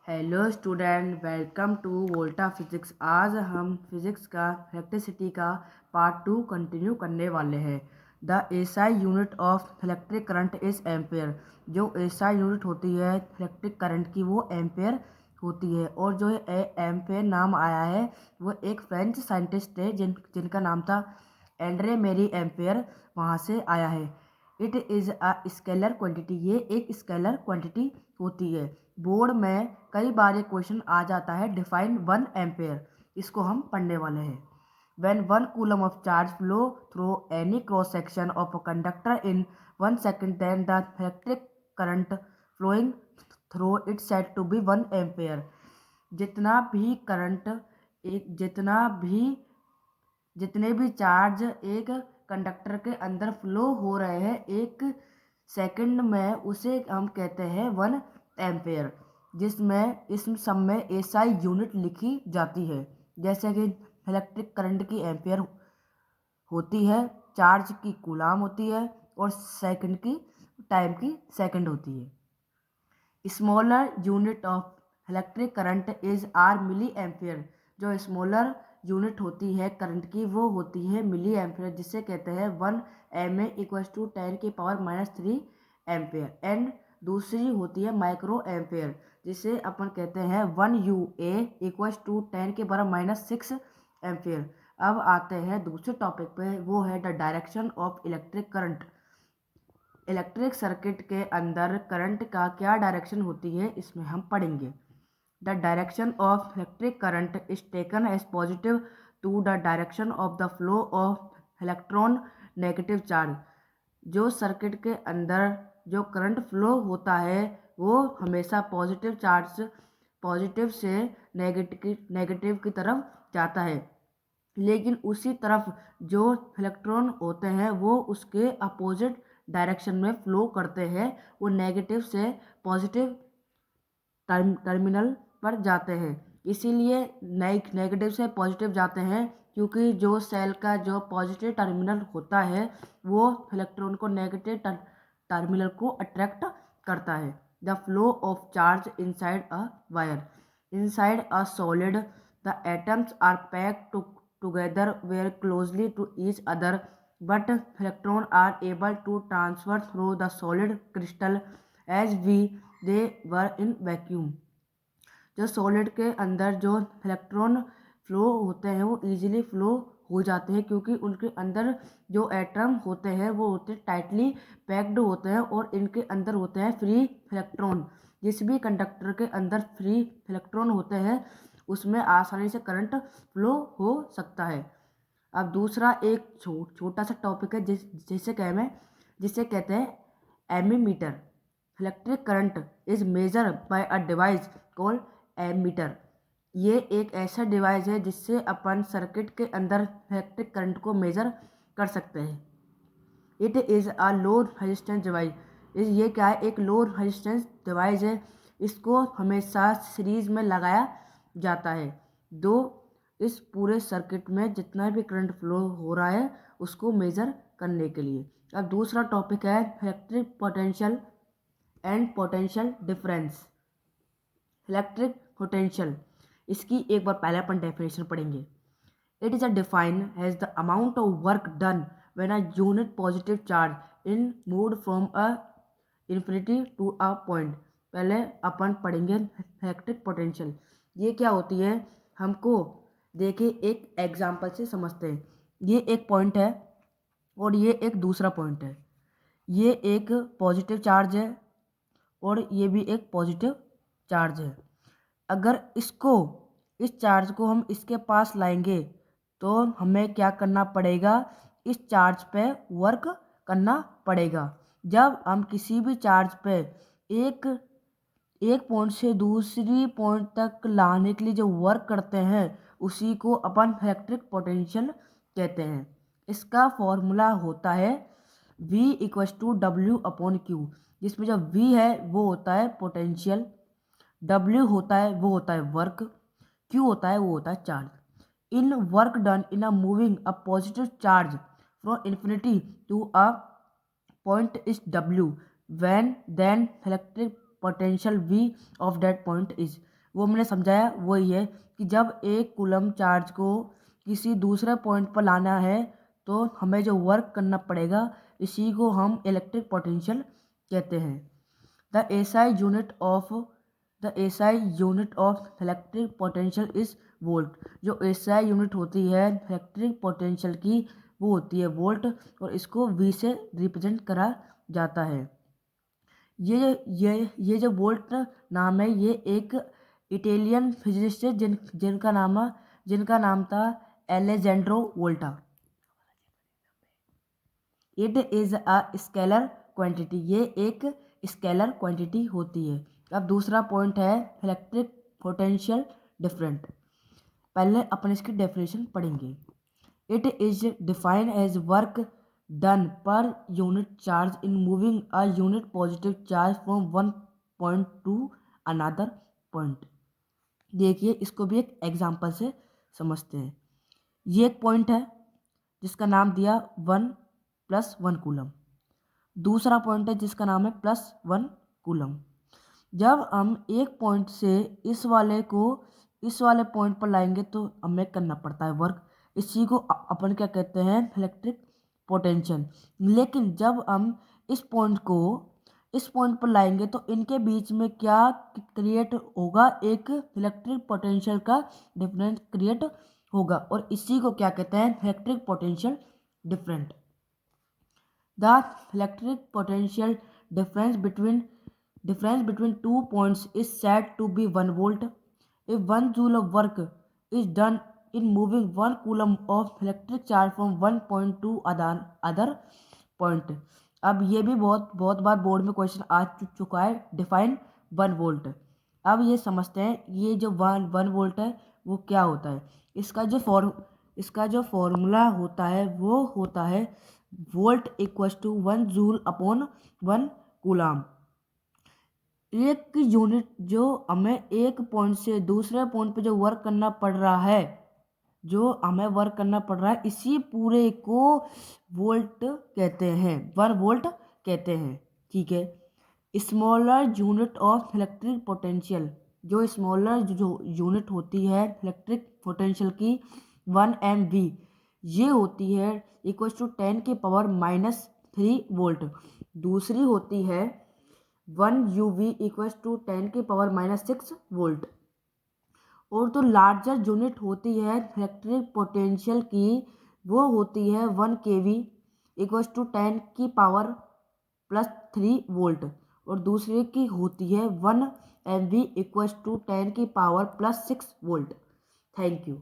Hello student, welcome to Volta physics. आज हम physics का इलेक्ट्रिसिटी का पार्ट 2 कंटिन्यू करने वाले हैं। The SI unit of electric current is ampere. जो एसआई यूनिट होती है इलेक्ट्रिक करंट की वो एम्पेयर होती है। और जो एम्पेयर नाम आया है वो एक फ्रेंच साइंटिस्ट थे जिनका नाम था एंड्रे मेरी एम्पेयर, वहाँ से आया है। It is a scalar quantity. ये एक स्केलर क्वांटिटी होती है। बोर्ड में कई बार ये क्वेश्चन आ जाता है, डिफाइन 1 एम्पेयर। इसको हम पढ़ने वाले हैं। When 1 coulomb of charge flow through any cross section of a conductor in 1 second, then the electric current flowing through it said to be 1 ampere. जितना भी करंट एक जितने भी चार्ज एक कंडक्टर के अंदर फ्लो हो रहे हैं 1 सेकंड में, उसे हम कहते हैं 1 एम्पेयर। जिसमें इस सब में एसआई यूनिट लिखी जाती है। जैसे कि इलेक्ट्रिक करंट की एम्पेयर होती है, चार्ज की कूलाम होती है और सेकंड की टाइम की सेकंड होती है। Smaller unit of electric current is are milli ampere. जो स्मॉलर यूनिट होती है करंट की वो होती है मिली एम्पेयर, जिसे कहते हैं 1 MA = 10⁻³ एम्पेयर। एंड दूसरी होती है माइक्रो एम्पेयर, जिसे अपन कहते हैं 1 UA = 10⁻⁻6 एम्पेयर। अब आते हैं दूसरे टॉपिक पे, वो है the direction of electric current. Electric circuit के अंदर करंट का क्या डायरेक्शन होती है, इसमें हम पढ़ेंगे। The direction of electric current is taken as positive to the direction of the flow of electron negative charge. जो सर्किट के अंदर जो करंट फ्लो होता है वो हमेशा पॉजिटिव से नेगेटिव की तरफ जाता है। लेकिन उसी तरफ जो इलेक्ट्रॉन होते हैं वो उसके अपोजिट डायरेक्शन में फ्लो करते हैं। वो नेगेटिव से पॉजिटिव टर्मिनल पर जाते हैं। इसीलिए नेगेटिव से पॉजिटिव जाते हैं, क्योंकि जो सेल का जो पॉजिटिव टर्मिनल होता है वो इलेक्ट्रॉन को नेगेटिव टर्मिनल को अट्रैक्ट करता है। The flow of charge inside a wire. Inside a solid the atoms are packed together very closely to each other, but electrons are able to transfer through the solid crystal as they were in vacuum। जो solid के अंदर जो electron flow होते हैं वो easily flow हो जाते हैं, क्योंकि उनके अंदर जो एटम होते हैं वो होते टाइटली पैक्ड होते हैं और इनके अंदर होते हैं फ्री इलेक्ट्रॉन। जिस भी कंडक्टर के अंदर फ्री इलेक्ट्रॉन होते हैं उसमें आसानी से करंट फ्लो हो सकता है। अब दूसरा एक छोटा सा टॉपिक है जिसे कहते हैं ammeter. Electric current is measure by a device called ammeter. ये एक ऐसा डिवाइस है जिससे अपन सर्किट के अंदर इलेक्ट्रिक करंट को मेजर कर सकते हैं। It is a low resistance device. ये क्या है, एक लो रेजिस्टेंस डिवाइस है। इसको हमेशा सीरीज में लगाया जाता है। दो इस पूरे सर्किट में जितना भी करंट फ्लो हो रहा है उसको मेजर करने के लिए। अब दूसरा टॉपिक है electric potential and potential difference. Electric potential, इसकी एक बार पहले अपन डेफिनेशन पढ़ेंगे। It is a define as the amount of work done when a unit positive charge in move from a infinity to a point. पहले अपन पढ़ेंगे electric potential. ये क्या होती है, हमको देखिए एक एग्जांपल से समझते हैं। ये एक पॉइंट है और ये एक दूसरा पॉइंट है। ये एक पॉजिटिव चार्ज है और ये भी एक पॉजिटिव चार्ज है। अगर इस चार्ज को हम इसके पास लाएंगे तो हमें क्या करना पड़ेगा, इस चार्ज पे वर्क करना पड़ेगा। जब हम किसी भी चार्ज पे एक पॉइंट से दूसरी पॉइंट तक लाने के लिए जो वर्क करते हैं उसी को अपन इलेक्ट्रिक पोटेंशियल कहते हैं। इसका फॉर्मूला होता है V = W/Q, जिसमें जो V है वो होता है पोटेंशियल, W होता है वर्क, Q होता है charge. In work done in a moving a positive charge from infinity to a point is W। When then electric potential V of that point is. वो मैंने समझाया वही है कि जब एक कूलम चार्ज को किसी दूसरे पॉइंट पर लाना है तो हमें जो वर्क करना पड़ेगा इसी को हम इलेक्ट्रिक पोटेंशियल कहते हैं। The SI unit of electric potential is volt. जो एसआई यूनिट होती है इलेक्ट्रिक पोटेंशियल की वो होती है वोल्ट, और इसको V से रिप्रेजेंट करा जाता है। ये जो वोल्ट नाम है ये एक इटालियन फिजिसिस्ट है जिनका नाम था Alejandro Volta. It is a scalar quantity. ये एक स्केलर क्वांटिटी होती है। अब दूसरा पॉइंट है इलेक्ट्रिक पोटेंशियल डिफरेंट। पहले अपन इसकी डेफिनेशन पढ़ेंगे। It is defined as work done per unit charge in moving a unit positive charge from one point to another point. देखिए इसको भी एक एग्जांपल से समझते हैं। ये एक पॉइंट है जिसका नाम दिया 1+1 कूलम। दूसरा पॉइंट है जिसका नाम है +1 कूलम। जब हम एक पॉइंट से इस वाले पॉइंट पर लाएंगे तो हमें करना पड़ता है वर्क। इसी को अपन क्या कहते हैं इलेक्ट्रिक पोटेंशियल। लेकिन जब हम इस पॉइंट पर लाएंगे तो इनके बीच में क्या क्रिएट होगा, एक इलेक्ट्रिक पोटेंशियल का डिफरेंस क्रिएट होगा, और इसी को क्या कहते हैं electric potential different. The electric potential difference between 2 points is said to be 1 volt. If 1 joule of work is done in moving 1 coulomb of electric charge from one point to other point. अब ये भी बहुत बार board में question आ चुका है। Define 1 volt. अब ये समझते हैं ये जो 1 वोल्ट है वो क्या होता है। इसका जो फॉर्मूला होता है वो होता है volt equal to 1 joule upon 1 coulomb. एक यूनिट जो हमें एक पॉइंट से दूसरे पॉइंट पे जो वर्क करना पड़ रहा है इसी पूरे को वोल्ट कहते हैं, 1 वोल्ट कहते हैं। ठीक है। Smaller unit of electric potential. जो स्मॉलर जो यूनिट होती है इलेक्ट्रिक पोटेंशियल की 1 MV, ये होती है इक्वल टू 10⁻³ वोल्ट। दूसरी होती है 1 UV इक्वल टू 10⁻⁻6 वोल्ट। और तो लार्जर यूनिट होती है इलेक्ट्रिक पोटेंशियल की वो होती है 1 kV इक्वल टू 10⁻3 वोल्ट। और दूसरे की होती है 1 MV equal to 10⁻6 volt. Thank you.